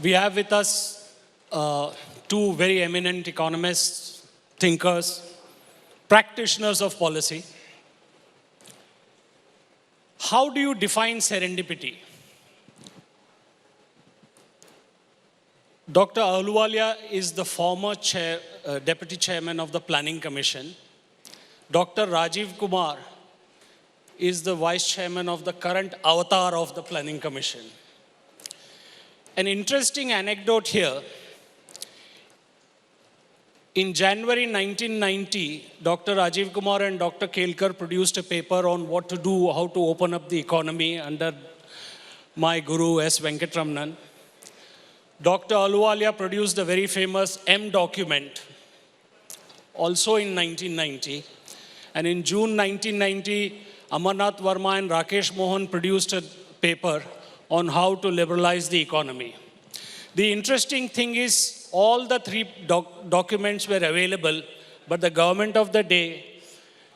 We have with us two very eminent economists, thinkers, practitioners of policy. How do you define serendipity? Dr. Ahluwalia is the former deputy chairman of the Planning Commission. Dr. Rajiv Kumar is the vice chairman of the current avatar of the Planning Commission. An interesting anecdote here. In January 1990, Dr. Rajiv Kumar and Dr. Kelkar produced a paper on what to do, how to open up the economy under my guru S. Venkatramanan. Dr. Ahluwalia produced the very famous M document, also in 1990. And in June 1990, Amarnath Verma and Rakesh Mohan produced a paper on how to liberalize the economy. The interesting thing is, all the three documents were available, but the government of the day,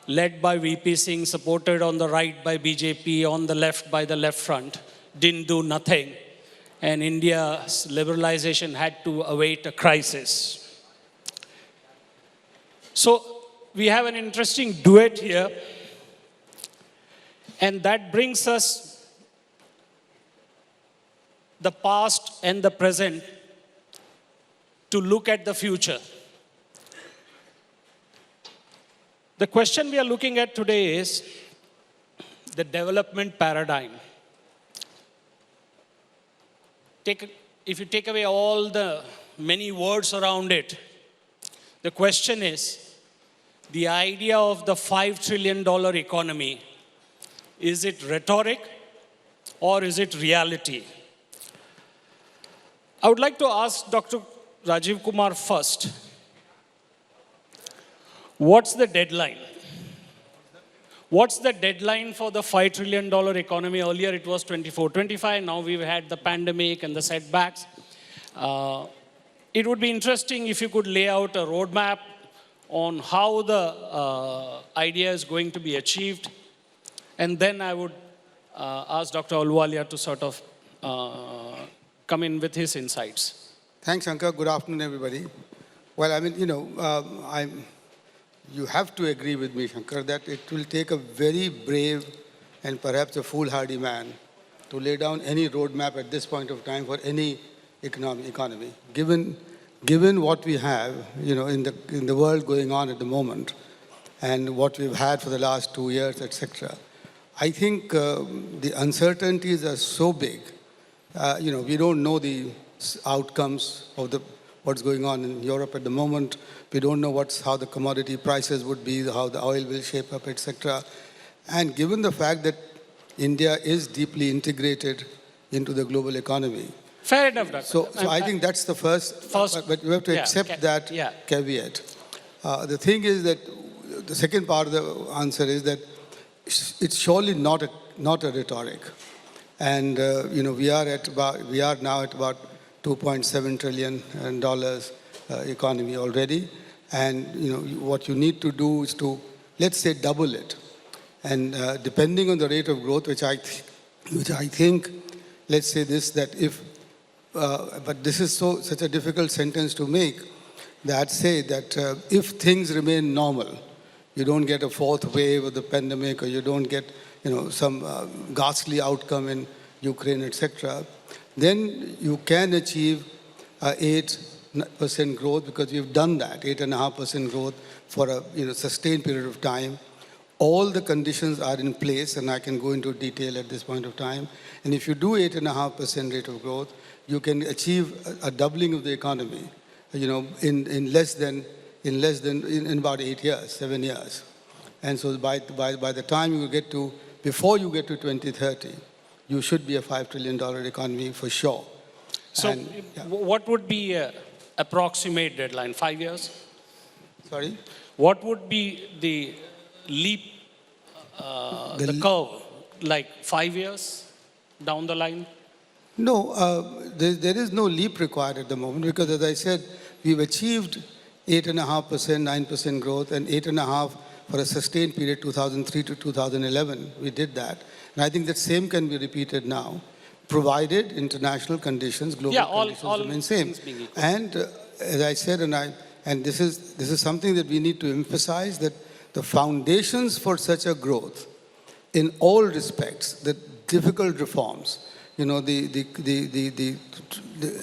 led by VP Singh, supported on the right by BJP, on the left by the Left Front, didn't do nothing. And India's liberalization had to await a crisis. So we have an interesting duet here. And that brings us the past and the present to look at the future. The question we are looking at today is the development paradigm. If you take away all the many words around it, the question is, the idea of the $5 trillion economy, is it rhetoric or is it reality? I would like to ask Dr. Rajiv Kumar first. What's the deadline? What's the deadline for the $5 trillion economy? Earlier it was 24, 25. Now we've had the pandemic and the setbacks. It would be interesting if you could lay out a roadmap on how the idea is going to be achieved. And then I would ask Dr. Ahluwalia to sort of come in with his insights. Thanks, Shankar. Good afternoon, everybody. Well, I mean, you have to agree with me, Shankar, that it will take a very brave and perhaps a foolhardy man to lay down any roadmap at this point of time for any economy. Given what we have, in the world going on at the moment, and what we've had for the last 2 years, etc., I think the uncertainties are so big. We don't know the outcomes of what's going on in Europe at the moment. We don't know how the commodity prices would be, how the oil will shape up, etc. And given the fact that India is deeply integrated into the global economy. Fair enough, Doctor. So I think that's the first but we have to accept that caveat. The thing is that the second part of the answer is that it's surely not a rhetoric. And we are now at about $2.7 trillion economy already. And what you need to do is to, let's say, double it. And depending on the rate of growth, which I think, let's say this, that if, but this is such a difficult sentence to make, that say that if things remain normal, you don't get a fourth wave of the pandemic, or you don't get some ghastly outcome in Ukraine, etc., then you can achieve 8% growth, because we've done that, 8.5% growth for a sustained period of time. All the conditions are in place, and I can go into detail at this point of time. And if you do 8.5% rate of growth, you can achieve a doubling of the economy, in about 8 years, 7 years. And so by the time you get to, before you get to 2030, you should be a $5 trillion economy for sure. So what would be an approximate deadline? 5 years? Sorry? What would be the leap, the curve, like 5 years down the line? No, there is no leap required at the moment, because as I said, we've achieved 8.5%, 9% growth, and 8.5% for a sustained period, 2003 to 2011. We did that. And I think that same can be repeated now. provided international conditions, global conditions remain same. And as I said, and this is something that we need to emphasize, that the foundations for such a growth, in all respects, the difficult reforms, the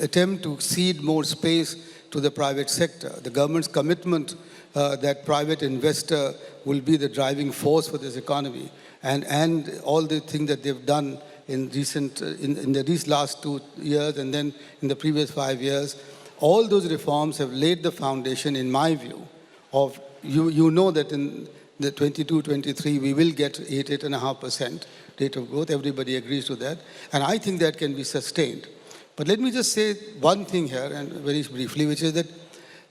attempt to cede more space to the private sector, the government's commitment that private investor will be the driving force for this economy, and all the things that they've done in these last 2 years and then in the previous 5 years, all those reforms have laid the foundation, in my view, of you know that in the 22-23 we will get 8.5% rate of growth. Everybody agrees to that, and I think that can be sustained. But let me just say one thing here, and very briefly, which is that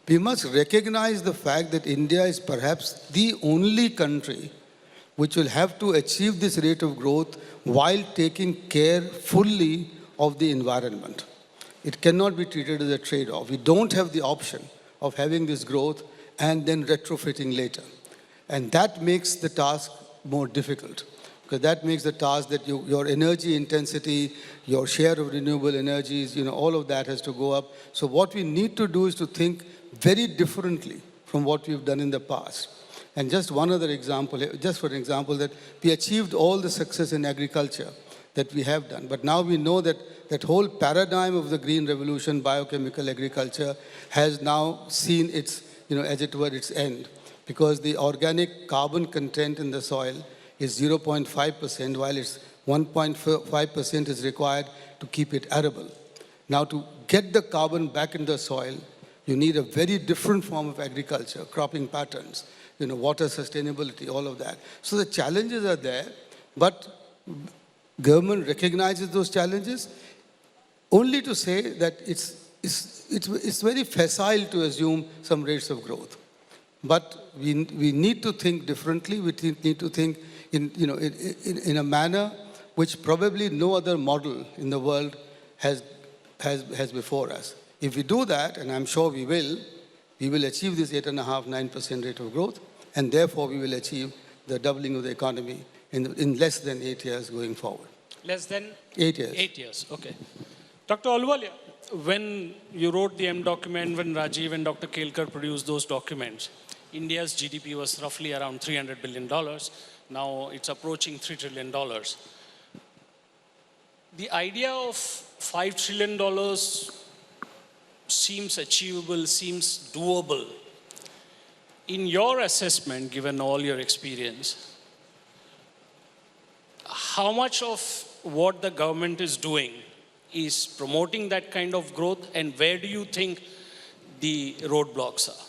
we must recognize the fact that India is perhaps the only country which will have to achieve this rate of growth while taking care fully of the environment. It cannot be treated as a trade-off. We don't have the option of having this growth and then retrofitting later. And that makes the task more difficult, because that makes the task that your energy intensity, your share of renewable energies, all of that has to go up. So what we need to do is to think very differently from what we've done in the past. And just one other example, just for example, that we achieved all the success in agriculture that we have done. But now we know that that whole paradigm of the green revolution, biochemical agriculture, has now seen its, as it were, its end. Because the organic carbon content in the soil is 0.5%, while it's 1.5% is required to keep it arable. Now, to get the carbon back in the soil, you need a very different form of agriculture, cropping patterns, water sustainability, all of that. So the challenges are there, but government recognizes those challenges, only to say that it's very facile to assume some rates of growth. But we need to think differently. We need to think in a manner which probably no other model in the world has before us. If we do that, and I'm sure we will achieve this 8.5–9% rate of growth, and therefore we will achieve the doubling of the economy in less than 8 years going forward. Less than? 8 years. 8 years, okay. Dr. Ahluwalia, when you wrote the M document, when Rajiv and Dr. Kelkar produced those documents, India's GDP was roughly around $300 billion. Now it's approaching $3 trillion. The idea of $5 trillion seems achievable, seems doable. In your assessment, given all your experience, how much of what the government is doing is promoting that kind of growth, and where do you think the roadblocks are?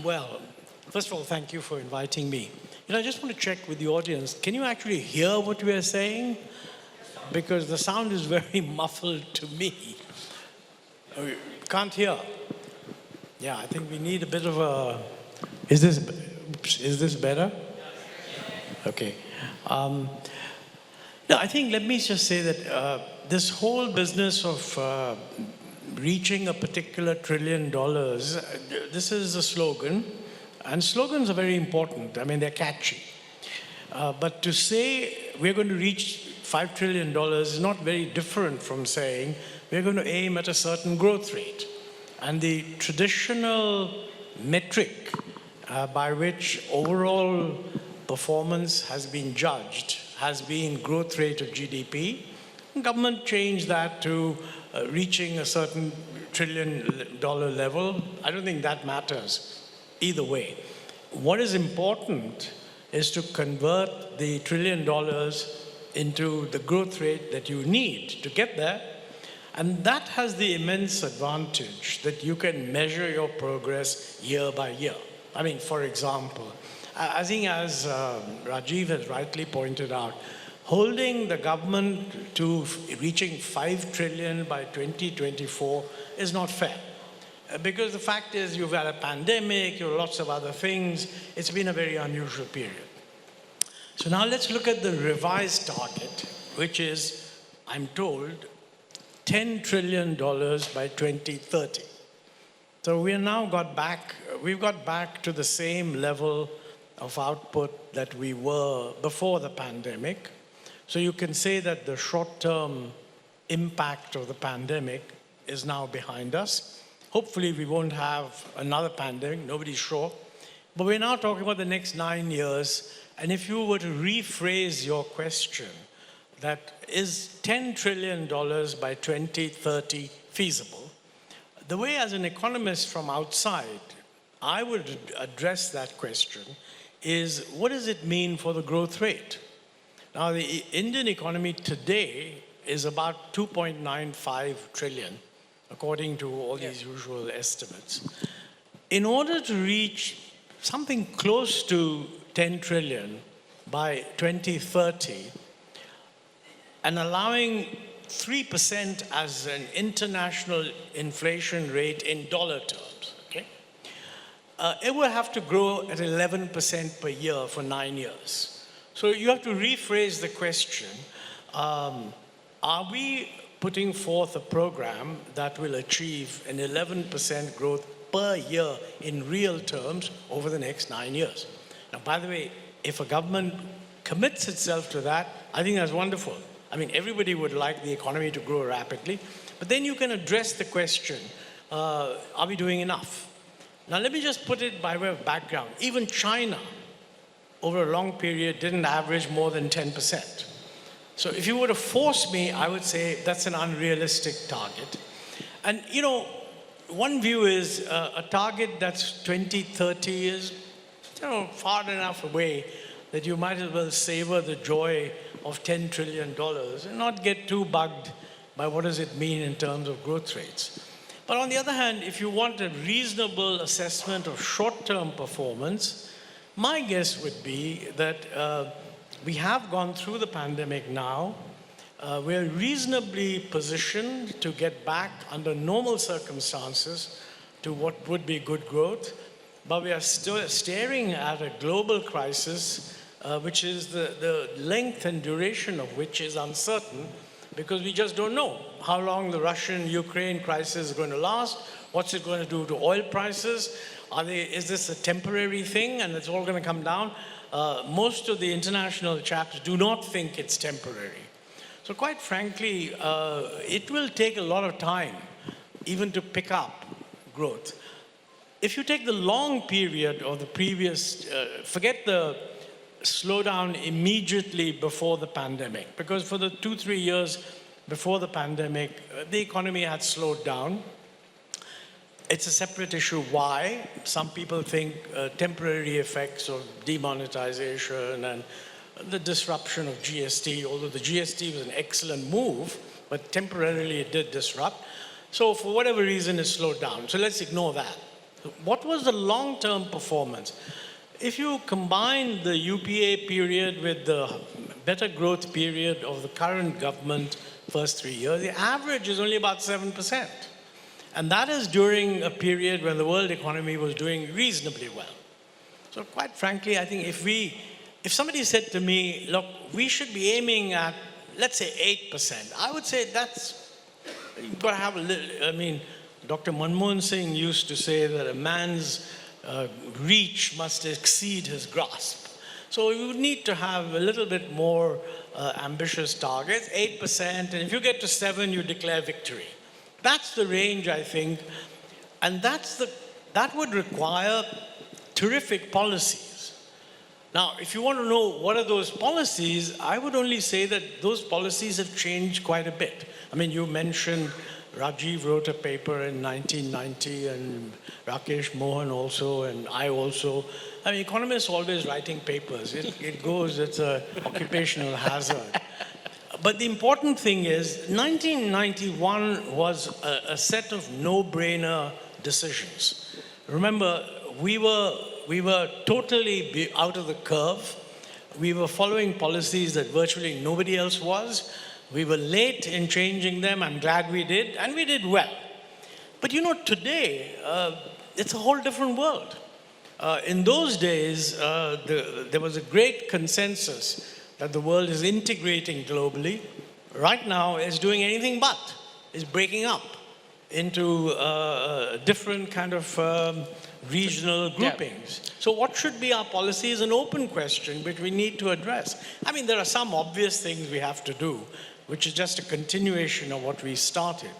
Well, first of all, thank you for inviting me. I just want to check with the audience. Can you actually hear what we are saying? Because the sound is very muffled to me. Can't hear. Yeah, I think we need a bit of a... Is this better? Okay. No, I think, let me just say that this whole business of reaching a particular $1 trillion, this is a slogan, and slogans are very important. I mean, they're catchy. But to say we're going to reach $5 trillion is not very different from saying we're going to aim at a certain growth rate. And the traditional metric by which overall performance has been judged has been growth rate of GDP. Government changed that to reaching a certain $1 trillion level. I don't think that matters either way. What is important is to convert the $1 trillion into the growth rate that you need to get there. And that has the immense advantage that you can measure your progress year by year. I mean, for example, I think as Rajiv has rightly pointed out, holding the government to reaching 5 trillion by 2024 is not fair. Because the fact is you've had a pandemic, you have lots of other things. It's been a very unusual period. So now let's look at the revised target, which is, I'm told, $10 trillion by 2030. So we've got back to the same level of output that we were before the pandemic, So you can say that the short-term impact of the pandemic is now behind us. Hopefully we won't have another pandemic, nobody's sure. But we're now talking about the next 9 years. And if you were to rephrase your question, that is $10 trillion by 2030 feasible? The way as an economist from outside, I would address that question is, what does it mean for the growth rate? Now, the Indian economy today is about 2.95 trillion, according to all these usual estimates. In order to reach something close to 10 trillion by 2030, and allowing 3% as an international inflation rate in dollar terms, okay? It will have to grow at 11% per year for 9 years. So you have to rephrase the question, are we putting forth a program that will achieve an 11% growth per year in real terms over the next 9 years? Now, by the way, if a government commits itself to that, I think that's wonderful. I mean, everybody would like the economy to grow rapidly, but then you can address the question, are we doing enough? Now, let me just put it by way of background. Even China, over a long period, didn't average more than 10%. So if you were to force me, I would say that's an unrealistic target. And, you know, one view is a target that's 2030 is, you know, far enough away that you might as well savor the joy of $10 trillion and not get too bugged by what does it mean in terms of growth rates. But on the other hand, if you want a reasonable assessment of short-term performance, my guess would be that we have gone through the pandemic now. We're reasonably positioned to get back under normal circumstances to what would be good growth, but we are still staring at a global crisis, which is the length and duration of which is uncertain, because we just don't know how long the Russian-Ukraine crisis is going to last, what's it going to do to oil prices, is this a temporary thing and it's all going to come down? Most of the international chaps do not think it's temporary. So quite frankly, it will take a lot of time even to pick up growth. If you take the long period of the previous, forget the slowdown immediately before the pandemic, because for the 2-3 years before the pandemic, the economy had slowed down. It's a separate issue why. Some people think temporary effects of demonetization and the disruption of GST, although the GST was an excellent move, but temporarily it did disrupt. So for whatever reason, it slowed down. So let's ignore that. What was the long-term performance? If you combine the UPA period with the better growth period of the current government first 3 years, the average is only about 7%. And that is during a period when the world economy was doing reasonably well. So quite frankly, I think if somebody said to me, look, we should be aiming at, let's say 8%, I would say you've got to have a little, I mean, Dr. Manmohan Singh used to say that a man's reach must exceed his grasp. So you need to have a little bit more ambitious targets, 8%, and if you get to 7, you declare victory. That's the range, I think, and that would require terrific policies. Now, if you want to know what are those policies, I would only say that those policies have changed quite a bit. I mean, you mentioned Rajiv wrote a paper in 1990, and Rakesh Mohan also, and I also. I mean, economists are always writing papers. It's an occupational hazard. But the important thing is, 1991 was a set of no-brainer decisions. Remember, we were totally out of the curve. We were following policies that virtually nobody else was. We were late in changing them. I'm glad we did, and we did well. But you know, today, it's a whole different world. In those days, there was a great consensus that the world is integrating globally. Right now, it's doing anything but. It's breaking up into different kind of regional groupings. Yeah. So what should be our policy is an open question which we need to address. I mean, there are some obvious things we have to do, which is just a continuation of what we started.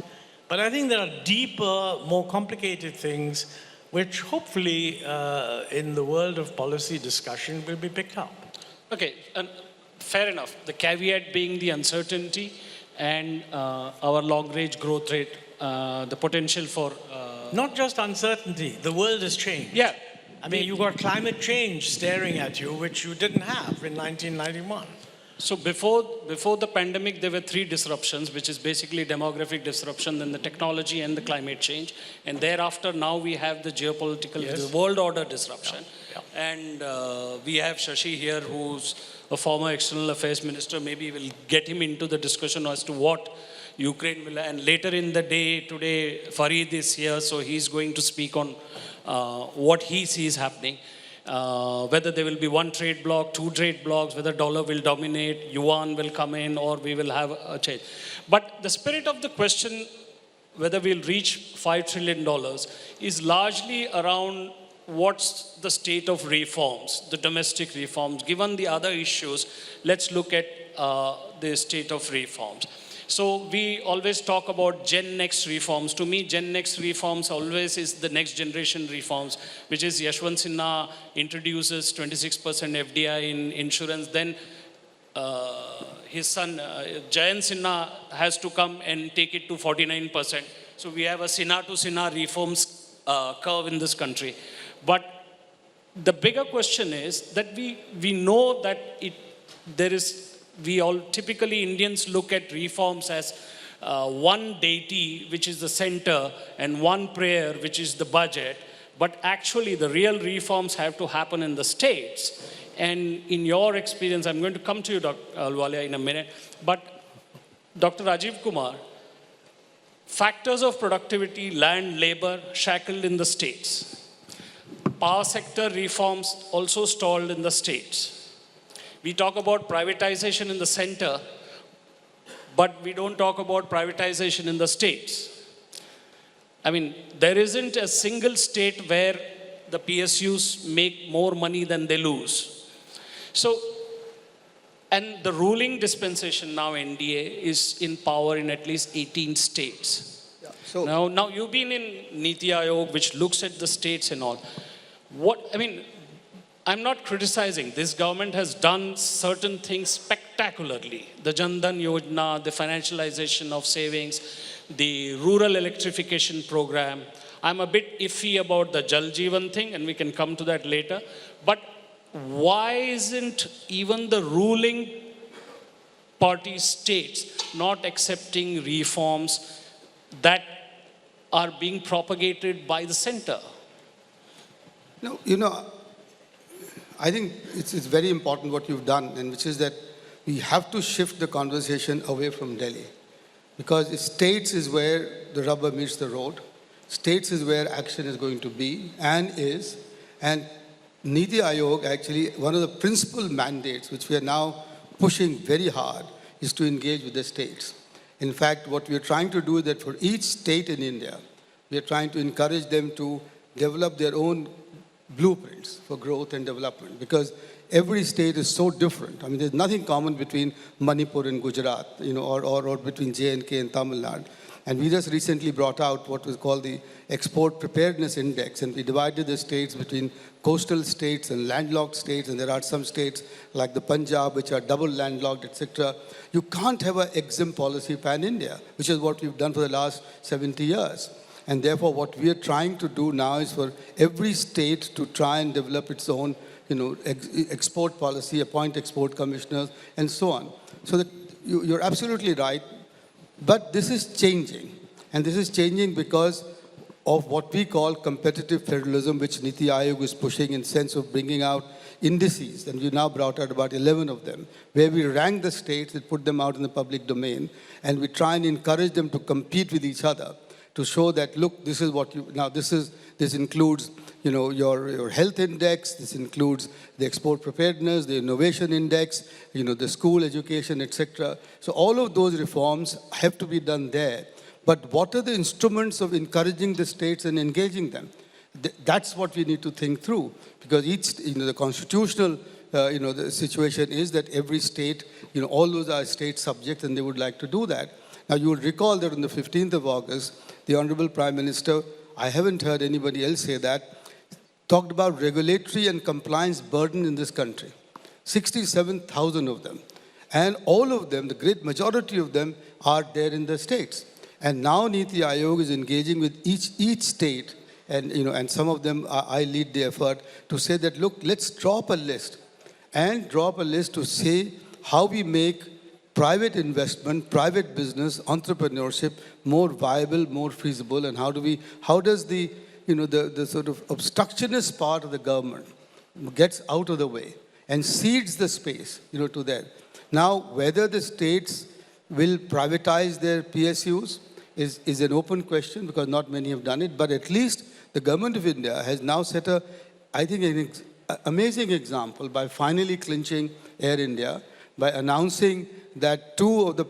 But I think there are deeper, more complicated things which hopefully in the world of policy discussion will be picked up. Okay, fair enough. The caveat being the uncertainty and our long-range growth rate, the potential for... Not just uncertainty, the world has changed. Yeah. I mean, you've got climate change staring at you, which you didn't have in 1991. So before the pandemic, there were three disruptions, which is basically demographic disruption, then the technology and the climate change. And thereafter, now we have the geopolitical, the world order disruption. Yeah. Yeah. And we have Shashi here, who's a former external affairs minister. Maybe we'll get him into the discussion as to what Ukraine will, and later in the day, today, Farid is here, so he's going to speak on what he sees happening. Whether there will be one trade bloc, two trade blocs, whether dollar will dominate, yuan will come in, or we will have a change. But the spirit of the question, whether we'll reach $5 trillion, is largely around what's the state of reforms, the domestic reforms. Given the other issues, let's look at the state of reforms. So we always talk about Gen Next reforms. To me, Gen Next reforms always is the next generation reforms, which is Yashwant Sinha introduces 26% FDI in insurance. Then his son, Jayant Sinha, has to come and take it to 49%. So we have a Sinha to Sinha reforms curve in this country. But the bigger question is that we know that we all typically Indians look at reforms as one deity, which is the center, and one prayer, which is the budget. But actually, the real reforms have to happen in the states. And in your experience, I'm going to come to you, Dr. Ahluwalia, in a minute. But Dr. Rajiv Kumar, factors of productivity, land, labor, shackled in the states. Power sector reforms also stalled in the states. We talk about privatization in the center, but we don't talk about privatization in the states. I mean, there isn't a single state where the PSUs make more money than they lose. So, and the ruling dispensation now, NDA, is in power in at least 18 states. Yeah. So now you've been in Niti Aayog, which looks at the states and all. I'm not criticizing. This government has done certain things spectacularly. The Jan Dhan Yojana, the financialization of savings, the rural electrification program. I'm a bit iffy about the Jal Jeevan thing, and we can come to that later. But why isn't even the ruling party states not accepting reforms that are being propagated by the center? No, I think it's very important what you've done, and which is that we have to shift the conversation away from Delhi. Because states is where the rubber meets the road. States is where action is going to be and is. And Niti Aayog, actually, one of the principal mandates, which we are now pushing very hard, is to engage with the states. In fact, what we are trying to do is that for each state in India, we are trying to encourage them to develop their own blueprints for growth and development, because every state is so different. I mean, there's nothing common between Manipur and Gujarat, or between J&K and Tamil Nadu. And we just recently brought out what was called the Export Preparedness Index, and we divided the states between coastal states and landlocked states, and there are some states like the Punjab, which are double landlocked, etc. You can't have an exempt policy pan-India, which is what we've done for the last 70 years. And therefore, what we are trying to do now is for every state to try and develop its own, export policy, appoint export commissioners, and so on. So that you're absolutely right. But this is changing. And this is changing because of what we call competitive federalism, which Niti Aayog is pushing in sense of bringing out indices. And we now brought out about 11 of them, where we rank the states and put them out in the public domain. And we try and encourage them to compete with each other, to show that, look, this is what this includes, your health index, this includes the export preparedness, the innovation index, the school education, etc. So all of those reforms have to be done there. But what are the instruments of encouraging the states and engaging them? That's what we need to think through, because each, the constitutional, the situation is that every state, all those are state subjects, and they would like to do that. Now, you will recall that on the 15th of August, the Honorable Prime Minister, I haven't heard anybody else say that, talked about regulatory and compliance burden in this country. 67,000 of them. And all of them, the great majority of them, are there in the states. And now Niti Aayog is engaging with each state, and some of them, I lead the effort to say that, look, let's drop a list, to say how we make private investment, private business, entrepreneurship more viable, more feasible, and how does the sort of obstructionist part of the government gets out of the way and cedes the space, to that. Now, whether the states will privatize their PSUs is an open question, because not many have done it, but at least the government of India has now set an amazing example by finally clinching Air India, by announcing that 2 of the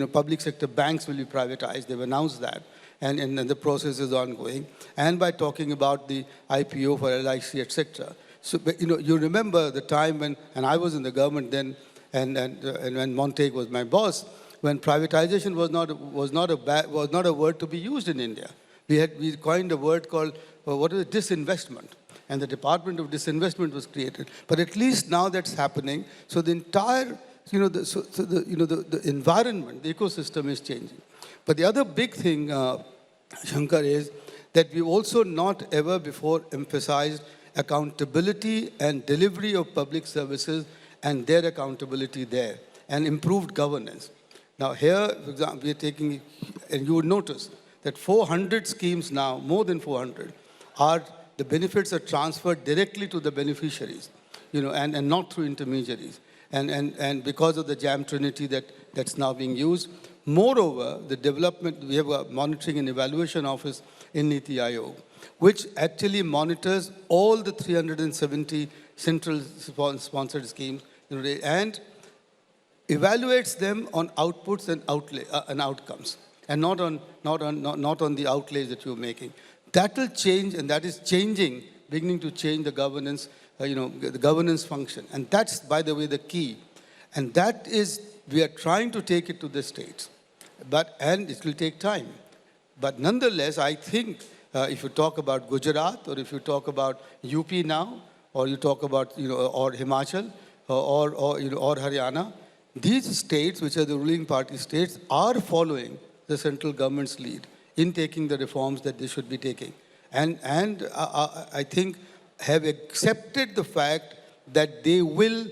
public sector banks will be privatized. They've announced that, and the process is ongoing, and by talking about the IPO for LIC, etc. So, you remember the time when, and I was in the government then, and when Montek was my boss, when privatization was not a word to be used in India. We coined a word called disinvestment, and the Department of Disinvestment was created. But at least now that's happening. So the entire the environment, the ecosystem is changing. But the other big thing, Shankar, is that we've also not ever before emphasized accountability and delivery of public services and their accountability there, and improved governance. Now here, for example, we are taking, and you would notice that 400 schemes now, more than 400, the benefits are transferred directly to the beneficiaries, and not through intermediaries. And because of the JAM Trinity that's now being used. Moreover, the development, we have a monitoring and evaluation office in Niti Aayog, which actually monitors all the 370 central sponsored schemes, and evaluates them on outputs and outcomes, and not on the outlays that you're making. That will change, and that is changing, beginning to change the governance, the governance function. And that's, by the way, the key. And that is, we are trying to take it to the states, and it will take time. But nonetheless, I think if you talk about Gujarat, or if you talk about UP now, or you talk about, or Himachal, or Haryana, these states, which are the ruling party states, are following the central government's lead in taking the reforms that they should be taking. And I think have accepted the fact that they will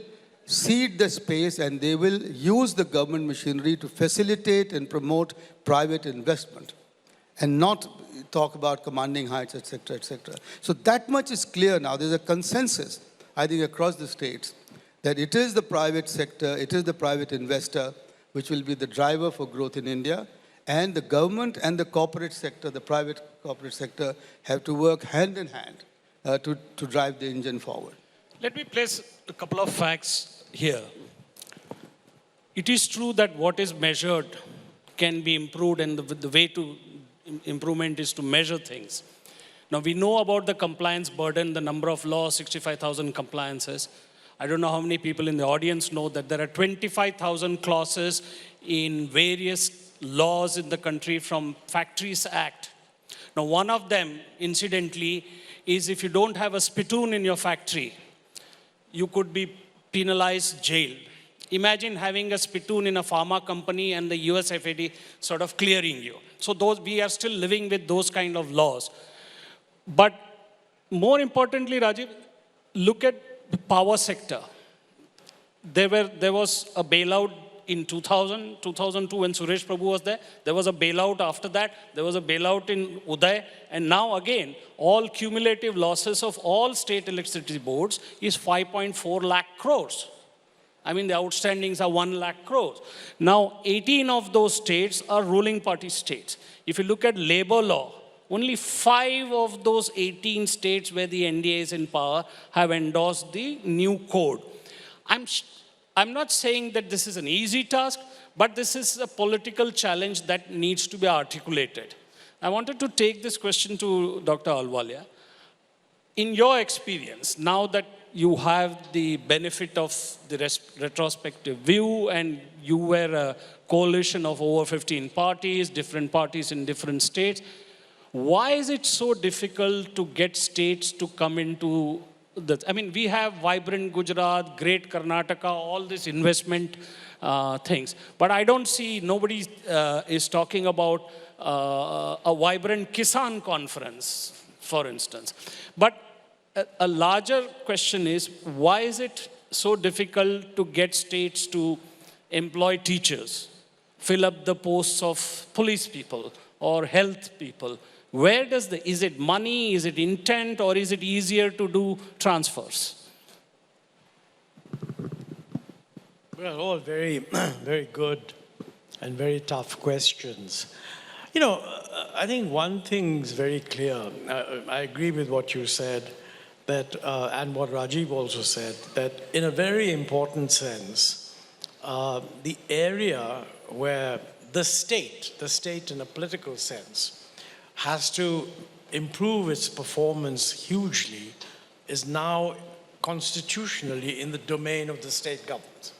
cede the space and they will use the government machinery to facilitate and promote private investment, and not talk about commanding heights, etc., etc. So that much is clear now. There's a consensus, I think, across the states, that it is the private sector, it is the private investor, which will be the driver for growth in India, and the government and the corporate sector, the private corporate sector, have to work hand in hand to drive the engine forward. Let me place a couple of facts here. It is true that what is measured can be improved, and the way to improvement is to measure things. Now, we know about the compliance burden, the number of laws, 65,000 compliances. I don't know how many people in the audience know that there are 25,000 clauses in various laws in the country, from Factories Act. Now, one of them, incidentally, is if you don't have a spittoon in your factory, you could be penalized, jailed. Imagine having a spittoon in a pharma company and the USFAD sort of clearing you. So we are still living with those kind of laws. But more importantly, Rajiv, look at the power sector. There was a bailout in 2002 when Suresh Prabhu was there. There was a bailout after that. There was a bailout in Uday. And now again, all cumulative losses of all state electricity boards is 5.4 lakh crores. I mean, the outstandings are 1 lakh crores. Now, 18 of those states are ruling party states. If you look at labor law, only 5 of those 18 states where the NDA is in power have endorsed the new code. I'm not saying that this is an easy task, but this is a political challenge that needs to be articulated. I wanted to take this question to Dr. Ahluwalia. in your experience, now that you have the benefit of the retrospective view and you were a coalition of over 15 parties, different parties in different states, why is it so difficult to get states to come into the, I mean, we have vibrant Gujarat, great Karnataka, all these investment things. But I don't see, nobody is talking about a vibrant Kisan conference, for instance. But a larger question is, why is it so difficult to get states to employ teachers, fill up the posts of police people or health people? Where does is it money, is it intent, or is it easier to do transfers? Well, all very, very good and very tough questions. You know, I think one thing's very clear. I agree with what you said, that, and what Rajiv also said, that in a very important sense, the area where the state in a political sense, has to improve its performance hugely is now constitutionally in the domain of the state government.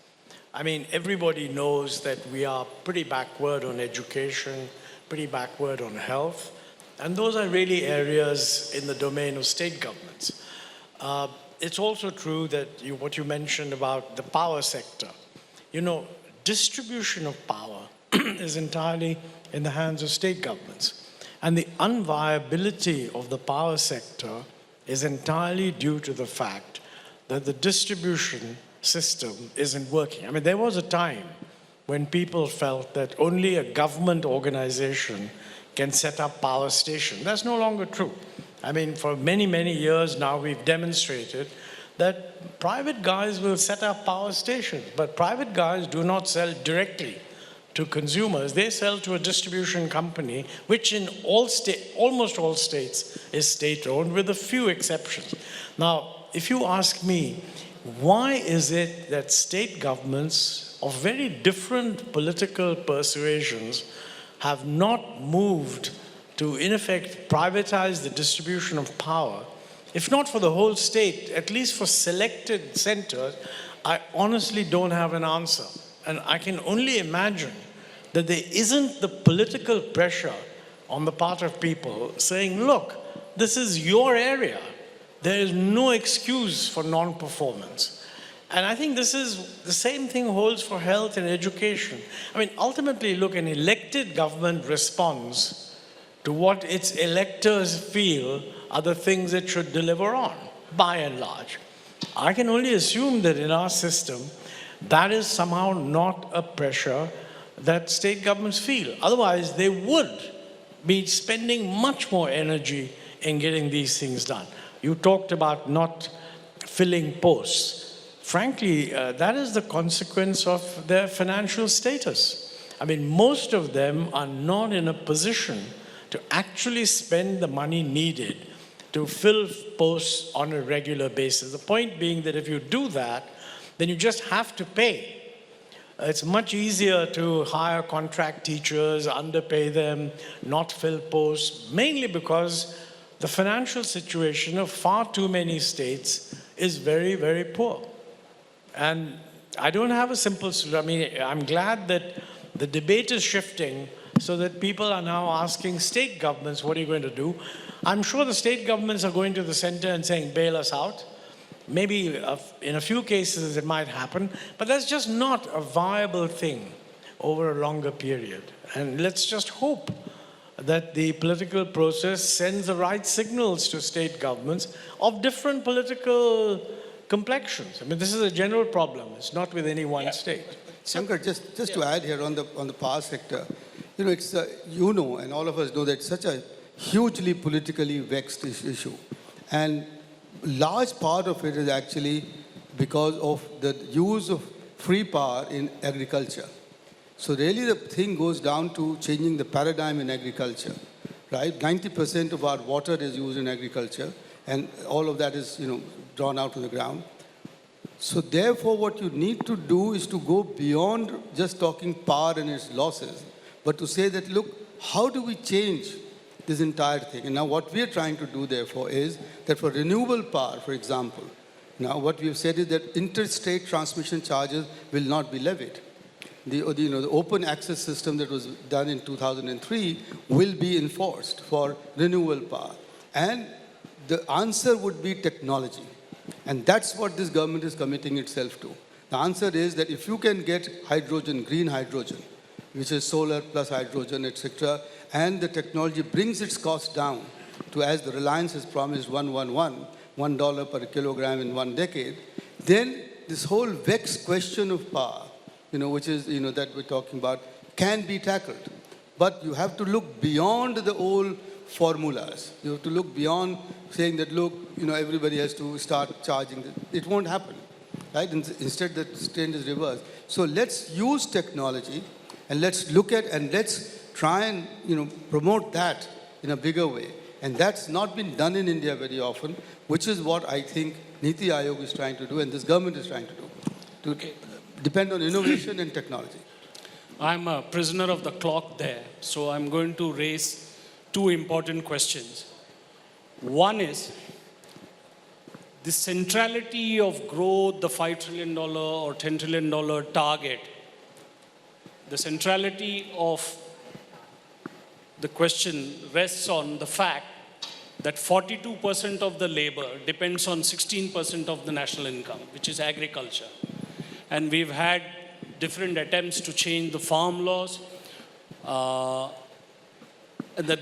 I mean, everybody knows that we are pretty backward on education, pretty backward on health, and those are really areas in the domain of state governments. It's also true that what you mentioned about the power sector. You know, distribution of power is entirely in the hands of state governments. And the unviability of the power sector is entirely due to the fact that the distribution system isn't working. I mean, there was a time when people felt that only a government organization can set up power stations. That's no longer true. I mean, for many, many years now, we've demonstrated that private guys will set up power stations, but private guys do not sell directly to consumers. They sell to a distribution company, which in almost all states is state-owned, with a few exceptions. Now, if you ask me, why is it that state governments of very different political persuasions have not moved to, in effect, privatize the distribution of power, if not for the whole state, at least for selected centers? I honestly don't have an answer. And I can only imagine that there isn't the political pressure on the part of people saying, look, this is your area. There is no excuse for non-performance. And I think this is the same thing holds for health and education. I mean, ultimately, look, an elected government responds to what its electors feel are the things it should deliver on, by and large. I can only assume that in our system, that is somehow not a pressure that state governments feel. Otherwise, they would be spending much more energy in getting these things done. You talked about not filling posts. Frankly, that is the consequence of their financial status. I mean, most of them are not in a position to actually spend the money needed to fill posts on a regular basis. The point being that if you do that, then you just have to pay. It's much easier to hire contract teachers, underpay them, not fill posts, mainly because the financial situation of far too many states is very, very poor. And I don't have a simple solution. I mean, I'm glad that the debate is shifting so that people are now asking state governments, what are you going to do? I'm sure the state governments are going to the center and saying, bail us out. Maybe in a few cases it might happen, but that's just not a viable thing over a longer period. And let's just hope that the political process sends the right signals to state governments of different political complexions. I mean, this is a general problem. It's not with any one state. Shankar, just to add here on the power sector, you know, it's and all of us know that it's such a hugely politically vexed issue, and large part of it is actually because of the use of free power in agriculture. So really the thing goes down to changing the paradigm in agriculture, right? 90% of our water is used in agriculture, and all of that is, drawn out to the ground. So therefore, what you need to do is to go beyond just talking power and its losses, but to say that, look, how do we change this entire thing. And now what we are trying to do, therefore, is that for renewable power, for example, now what we have said is that interstate transmission charges will not be levied. The open access system that was done in 2003 will be enforced for renewable power. And the answer would be technology. And that's what this government is committing itself to. The answer is that if you can get hydrogen, green hydrogen, which is solar plus hydrogen, etc., and the technology brings its cost down to, as the Reliance has promised, $1 per kilogram in 1 decade, then this whole vexed question of power, which is, that we're talking about, can be tackled. But you have to look beyond the old formulas. You have to look beyond saying that, look, everybody has to start charging. It won't happen, right? Instead, the trend is reversed. So let's use technology, and let's look at and let's try and promote that in a bigger way. And that's not been done in India very often, which is what I think Niti Aayog is trying to do and this government is trying to do, to depend on innovation and technology. I'm a prisoner of the clock there, so I'm going to raise two important questions. One is the centrality of growth, the $5 trillion or $10 trillion target. The centrality of the question rests on the fact that 42% of the labor depends on 16% of the national income, which is agriculture. And we've had different attempts to change the farm laws. The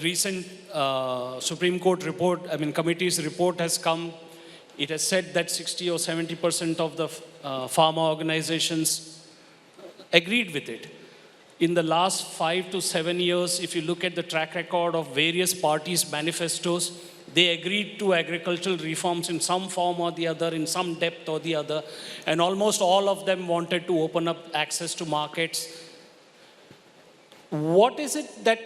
recent Supreme Court report, committee's report has come. It has said that 60 or 70% of the farmer organizations agreed with it. In the last 5 to 7 years, if you look at the track record of various parties' manifestos, they agreed to agricultural reforms in some form or the other, in some depth or the other, and almost all of them wanted to open up access to markets. What is it that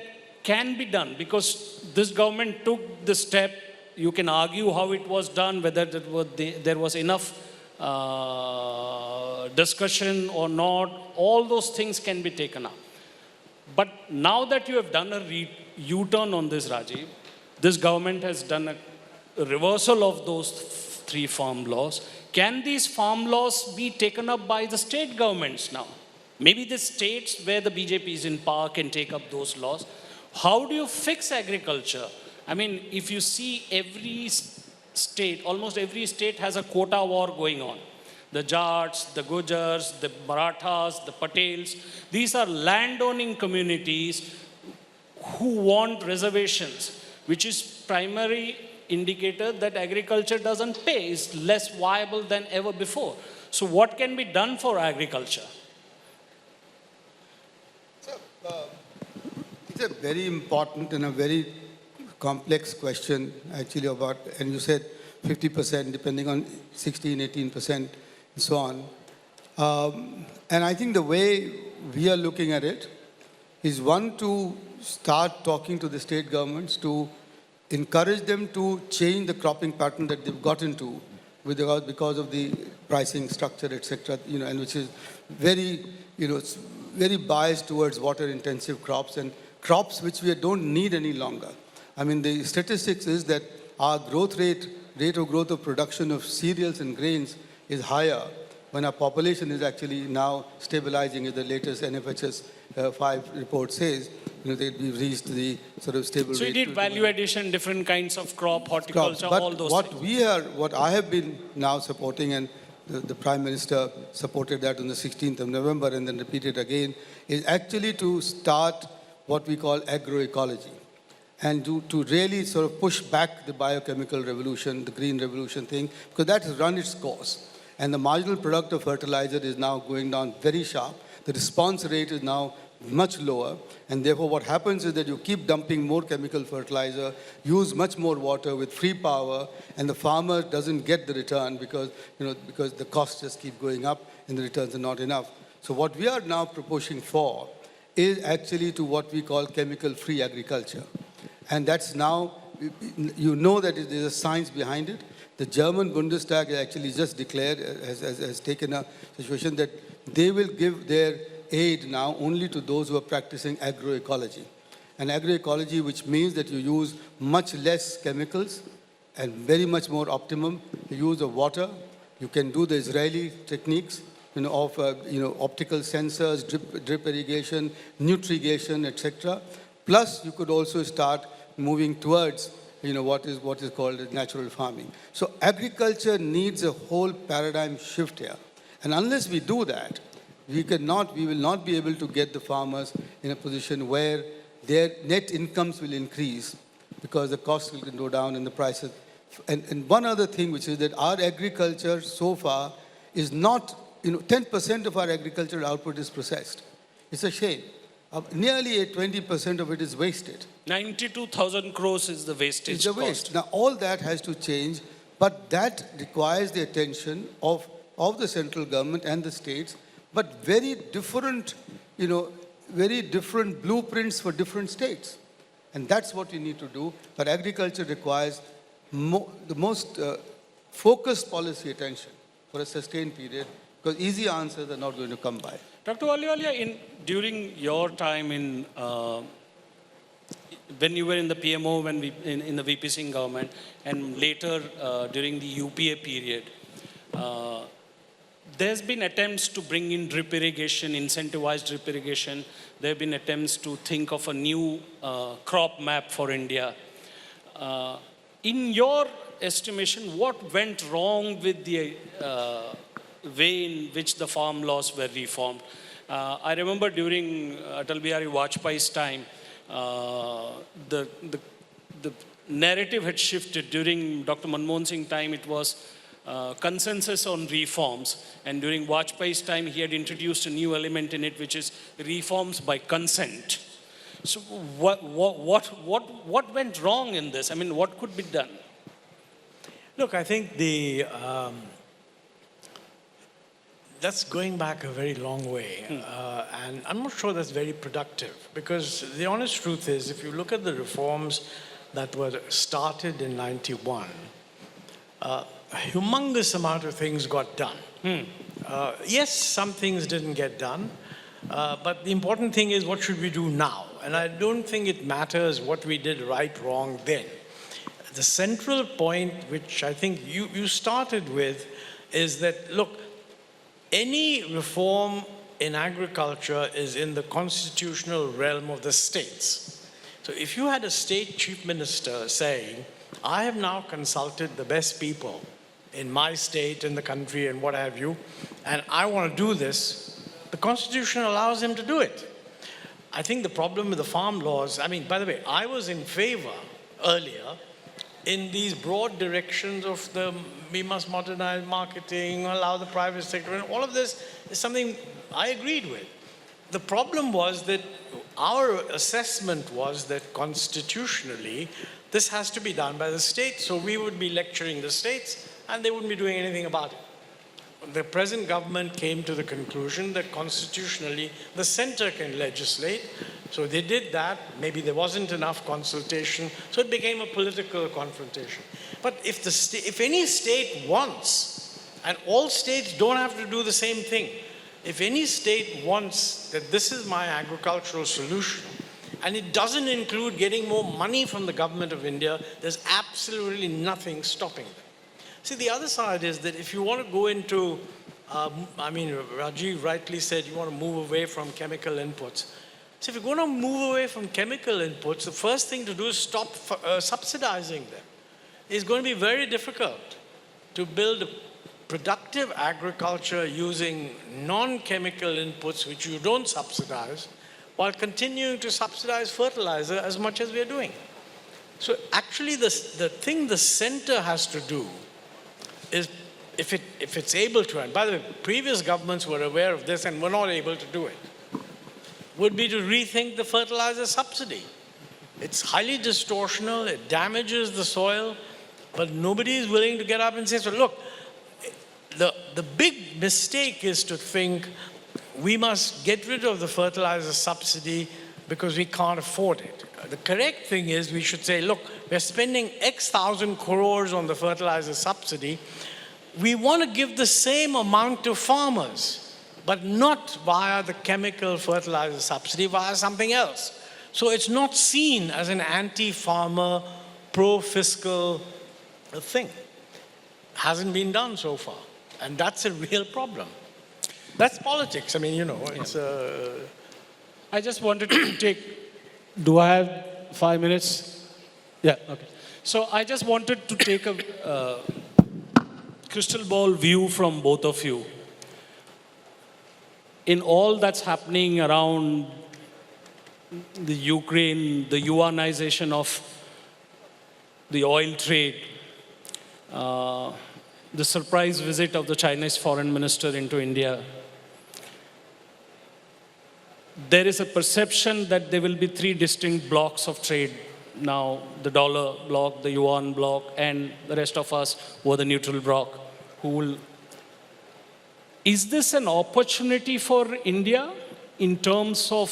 can be done? Because this government took the step. You can argue how it was done, whether there was enough discussion or not. All those things can be taken up. But now that you have done a U-turn on this, Rajiv, this government has done a reversal of those 3 farm laws. Can these farm laws be taken up by the state governments now? Maybe the states where the BJP is in power can take up those laws. How do you fix agriculture? If you see every state, almost every state has a quota war going on. The Jats, the Gujars, the Marathas, the Patels. These are landowning communities who want reservations, which is primary indicator that agriculture doesn't pay, is less viable than ever before. So what can be done for agriculture? It's a very important and a very complex question, actually, about, and you said 50%, depending on 16, 18%, and so on. And I think the way we are looking at it is, one, to start talking to the state governments to encourage them to change the cropping pattern that they've got into because of the pricing structure, etc., and which is very, very biased towards water-intensive crops and crops which we don't need any longer. The statistics is that our rate of growth of production of cereals and grains is higher when our population is actually now stabilizing, as the latest NFHS 5 report says. That we've reached the sort of stable rate. So you did value addition, different kinds of crop, horticulture, all those things. What I have been now supporting, and the Prime Minister supported that on the 16th of November and then repeated again, is actually to start what we call agroecology, and to really sort of push back the biochemical revolution, the green revolution thing, because that has run its course. And the marginal product of fertilizer is now going down very sharp. The response rate is now much lower, and therefore what happens is that you keep dumping more chemical fertilizer, use much more water with free power, and the farmer doesn't get the return because the costs just keep going up and the returns are not enough. So what we are now proposing for is actually to what we call chemical-free agriculture. And that's now, that there's a science behind it. The German Bundestag actually just declared, has taken a situation that they will give their aid now only to those who are practicing agroecology. an agroecology which means that you use much less chemicals and very much more optimum use of water. You can do the Israeli techniques, of optical sensors, drip irrigation, nutrigation, etc. Plus, you could also start moving towards what is called natural farming. So agriculture needs a whole paradigm shift here. And unless we do that, we will not be able to get the farmers in a position where their net incomes will increase because the costs will go down and the prices. And one other thing, which is that our agriculture so far is not, 10% of our agricultural output is processed. It's a shame. Nearly 20% of it is wasted. 92,000 crores is the wastage It's the waste. Now, all that has to change, but that requires the attention of the central government and the states, but very different blueprints for different states. And that's what we need to do. But agriculture requires the most focused policy attention for a sustained period, because easy answers are not going to come by. Dr. Ahluwalia, during your time when you were in the PMO, in the VP Singh government, and later during the UPA period, there's been attempts to bring in drip irrigation, incentivized drip irrigation. There have been attempts to think of a new crop map for India. In your estimation, what went wrong with the way in which the farm laws were reformed? I remember during Atal Bihari Vajpayee's time, the narrative had shifted. During Dr. Manmohan Singh's time, it was consensus on reforms. And during Vajpayee's time, he had introduced a new element in it, which is reforms by consent. So what went wrong in this? I mean, what could be done? Look, I think that's going back a very long way. And I'm not sure that's very productive, because the honest truth is, if you look at the reforms that were started in 91, a humongous amount of things got done. Yes, some things didn't get done, but the important thing is, what should we do now? And I don't think it matters what we did right, wrong then. The central point, which I think you started with, is that, look, any reform in agriculture is in the constitutional realm of the states. So if you had a state chief minister saying, I have now consulted the best people in my state, in the country, and what have you, and I want to do this, the Constitution allows him to do it. I think the problem with the farm laws, I mean, by the way, I was in favor earlier in these broad directions of we must modernize marketing, allow the private sector, and all of this is something I agreed with. The problem was that our assessment was that constitutionally, this has to be done by the state, so we would be lecturing the states, and they wouldn't be doing anything about it. The present government came to the conclusion that constitutionally the center can legislate. So they did that. Maybe there wasn't enough consultation, so it became a political confrontation. But if any state wants, and all states don't have to do the same thing, if any state wants that this is my agricultural solution, and it doesn't include getting more money from the government of India, there's absolutely nothing stopping them. See, the other side is that if you want to go into, Rajiv rightly said you want to move away from chemical inputs. So if you're going to move away from chemical inputs, the first thing to do is stop subsidizing them. It's going to be very difficult to build a productive agriculture using non-chemical inputs, which you don't subsidize, while continuing to subsidize fertilizer as much as we are doing. So actually the thing the center has to do is, if it's able to, and by the way, previous governments were aware of this and were not able to do it, would be to rethink the fertilizer subsidy. It's highly distortional, it damages the soil, but nobody is willing to get up and say, so look, the big mistake is to think we must get rid of the fertilizer subsidy because we can't afford it. The correct thing is we should say, look, we're spending X thousand crores on the fertilizer subsidy. We want to give the same amount to farmers, but not via the chemical fertilizer subsidy, via something else. So it's not seen as an anti-farmer, pro-fiscal thing. Hasn't been done so far. And that's a real problem. That's politics. I mean, you know, it's I just wanted to take, do I have 5 minutes? Yeah, okay. So I just wanted to take a crystal ball view from both of you. In all that's happening around the Ukraine, the yuanization of the oil trade, the surprise visit of the Chinese foreign minister into India, there is a perception that there will be 3 distinct blocks of trade now, the dollar bloc, the yuan bloc, and the rest of us who are the neutral bloc, who will... Is this an opportunity for India in terms of,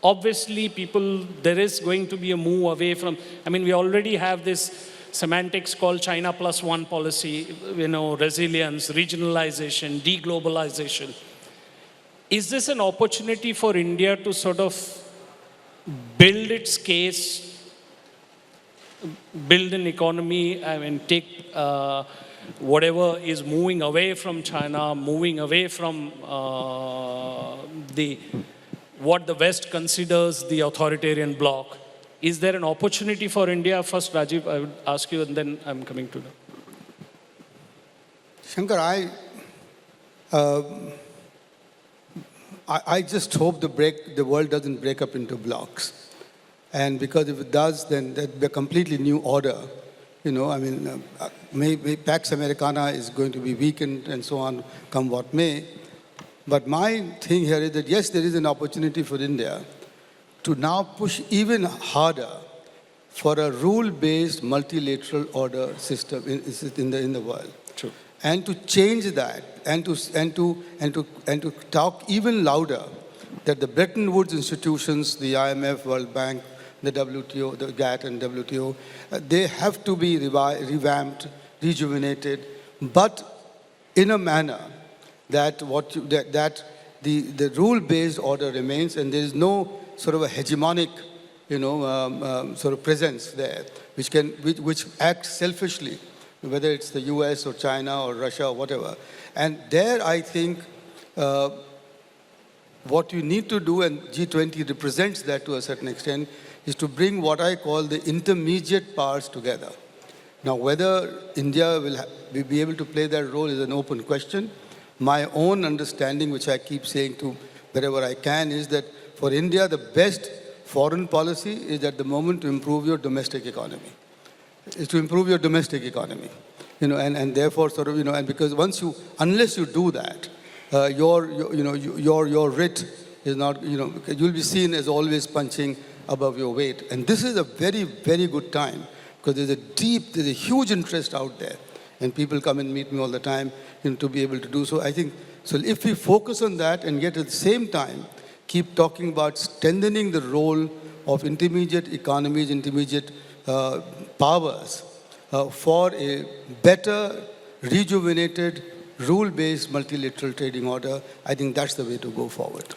obviously people, there is going to be a move away from, I mean, we already have this semantics called China plus one policy, you know, resilience, regionalization, deglobalization. Is this an opportunity for India to sort of build its case, build an economy, I mean, take whatever is moving away from China, moving away from what the West considers the authoritarian bloc? Is there an opportunity for India? First, Rajiv, I would ask you, and then I'm coming to that. Shankar, I just hope the world doesn't break up into blocks. And because if it does, then there'll be a completely new order. You know, I mean, maybe Pax Americana is going to be weakened and so on, come what may. But my thing here is that, yes, there is an opportunity for India to now push even harder for a rule-based multilateral order system in the world. True. And to change that, and to talk even louder that the Bretton Woods institutions, the IMF, World Bank, the WTO, the GATT and WTO, they have to be revamped, rejuvenated, but in a manner that the rule-based order remains, and there is no sort of a hegemonic, you know, sort of presence there, which acts selfishly, whether it's the US or China or Russia or whatever. And there, I think, what you need to do, and G20 represents that to a certain extent, is to bring what I call the intermediate powers together. Now, whether India will be able to play that role is an open question. My own understanding, which I keep saying to wherever I can, is that for India, the best foreign policy is at the moment to improve your domestic economy. Is to improve your domestic economy. You know, and therefore, sort of, you know, and because unless you do that, your writ is not, you know, you'll be seen as always punching above your weight. And this is a very, very good time because there's a huge interest out there. And people come and meet me all the time, you know, to be able to do so. I think, so if we focus on that and yet at the same time keep talking about strengthening the role of intermediate economies, intermediate powers for a better, rejuvenated, rule-based multilateral trading order, I think that's the way to go forward.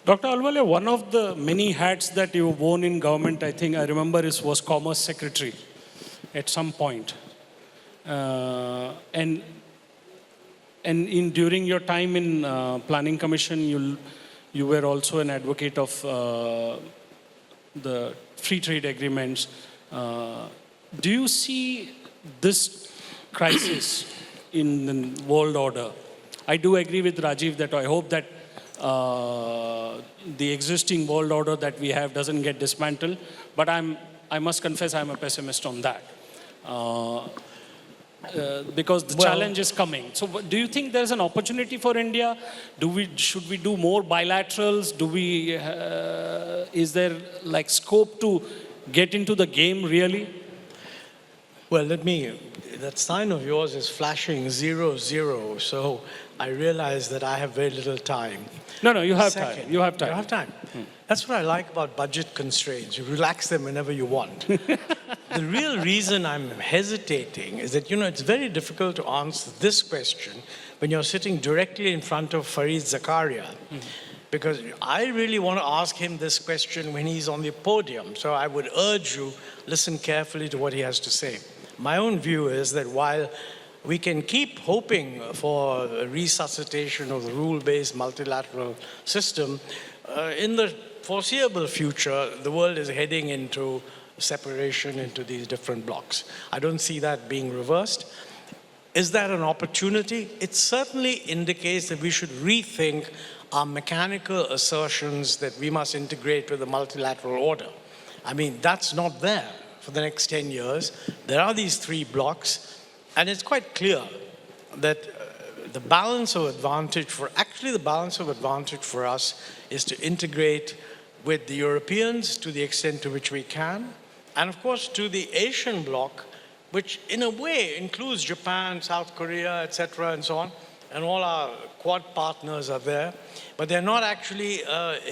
Dr. Ahluwalia, one of the many hats that you worn in government, I think I remember, was Commerce Secretary at some point. And during your time in Planning Commission, you were also an advocate of the free trade agreements. Do you see this crisis in the world order? I do agree with Rajiv that I hope that the existing world order that we have doesn't get dismantled, but I must confess I'm a pessimist on that. Because the challenge is coming. So do you think there's an opportunity for India? Should we do more bilaterals? Is there like scope to get into the game really? Well, that sign of yours is flashing 00, so I realize that I have very little time. No, you have time. You have time. You have time. That's what I like about budget constraints. You relax them whenever you want. The real reason I'm hesitating is that, you know, it's very difficult to answer this question when you're sitting directly in front of Fareed Zakaria. because I really want to ask him this question when he's on the podium. So I would urge you, listen carefully to what he has to say. My own view is that while we can keep hoping for a resuscitation of the rule-based multilateral system, in the foreseeable future, the world is heading into separation into these different blocks. I don't see that being reversed. Is that an opportunity? It certainly indicates that we should rethink our mechanical assertions that we must integrate with the multilateral order. I mean, that's not there for the next 10 years. There are these three blocks, and it's quite clear that the balance of advantage for us is to integrate with the Europeans to the extent to which we can, and of course to the Asian bloc, which in a way includes Japan, South Korea, etc., and so on, and all our Quad partners are there, but they're not actually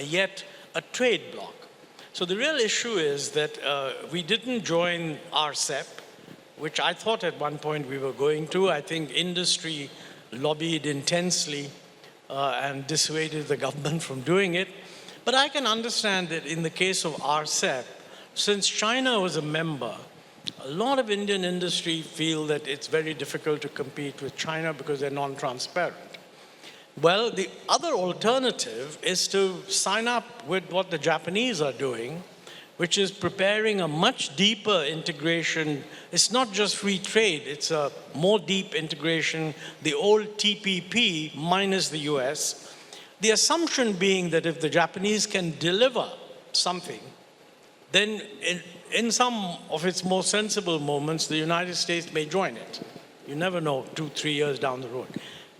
yet a trade bloc. So the real issue is that we didn't join RCEP, which I thought at one point we were going to. I think industry lobbied intensely and dissuaded the government from doing it. But I can understand that in the case of RCEP, since China was a member, a lot of Indian industry feel that it's very difficult to compete with China because they're non-transparent. Well, the other alternative is to sign up with what the Japanese are doing, which is preparing a much deeper integration. It's not just free trade, it's a more deep integration, the old TPP minus the US. The assumption being that if the Japanese can deliver something, then in some of its more sensible moments, the United States may join it. You never know, 2-3 years down the road.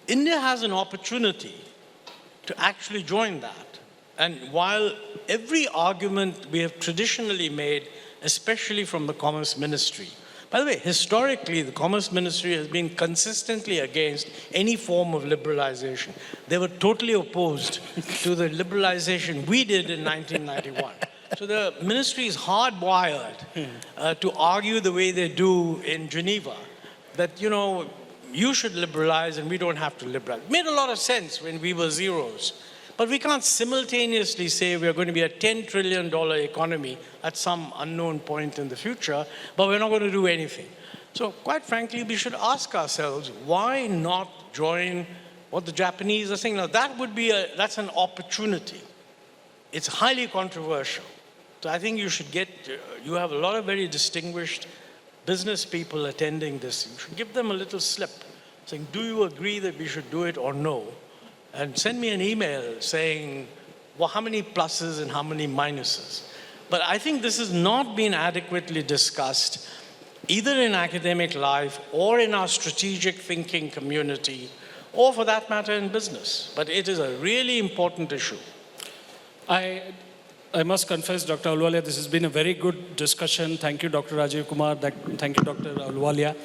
India has an opportunity to actually join that. And while every argument we have traditionally made, especially from the Commerce Ministry, by the way, historically, the Commerce Ministry has been consistently against any form of liberalization. They were totally opposed to the liberalization we did in 1991. So the ministry is hardwired to argue the way they do in Geneva, that, you know, you should liberalize and we don't have to liberalize. It made a lot of sense when we were zeros. But we can't simultaneously say we're going to be a $10 trillion economy at some unknown point in the future, but we're not going to do anything. So quite frankly, we should ask ourselves, why not join what the Japanese are saying? Now that would be that's an opportunity. It's highly controversial. So I think you should you have a lot of very distinguished business people attending this. You should give them a little slip, saying, do you agree that we should do it or no? And send me an email saying, well, how many pluses and how many minuses? But I think this has not been adequately discussed, either in academic life or in our strategic thinking community, or for that matter in business. But it is a really important issue. I must confess, Dr. Ahluwalia, this has been a very good discussion. Thank you, Dr. Rajiv Kumar. Thank you, Dr. Ahluwalia.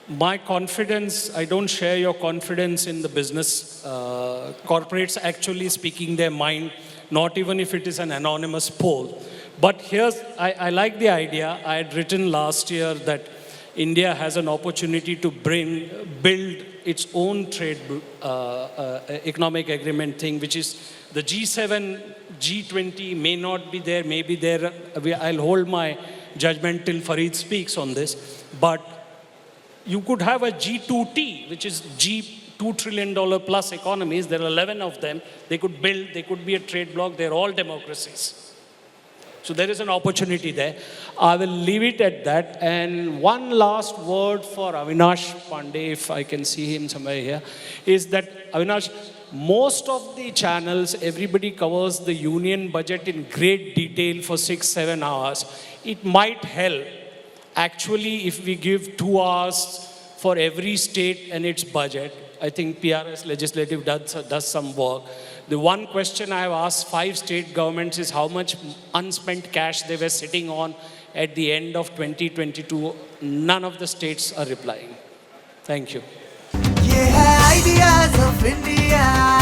My confidence, I don't share your confidence in the business. Corporates actually speaking their mind, not even if it is an anonymous poll. But I like the idea. I had written last year that India has an opportunity to build its own trade economic agreement thing, which is the G7, G20 may not be there, may be there. I'll hold my judgment till Fareed speaks on this. But you could have a G2T, which is $2 trillion plus economies. There are 11 of them. They could build, they could be a trade bloc. They're all democracies. So there is an opportunity there. I will leave it at that. And one last word for Avinash Pandey, if I can see him somewhere here, is that, Avinash, most of the channels, everybody covers the union budget in great detail for 6-7 hours. It might help, actually, if we give 2 hours for every state and its budget. I think PRS legislative does some work. The one question I have asked 5 state governments is how much unspent cash they were sitting on at the end of 2022. None of the states are replying. Thank you. Yeah, ideas of India.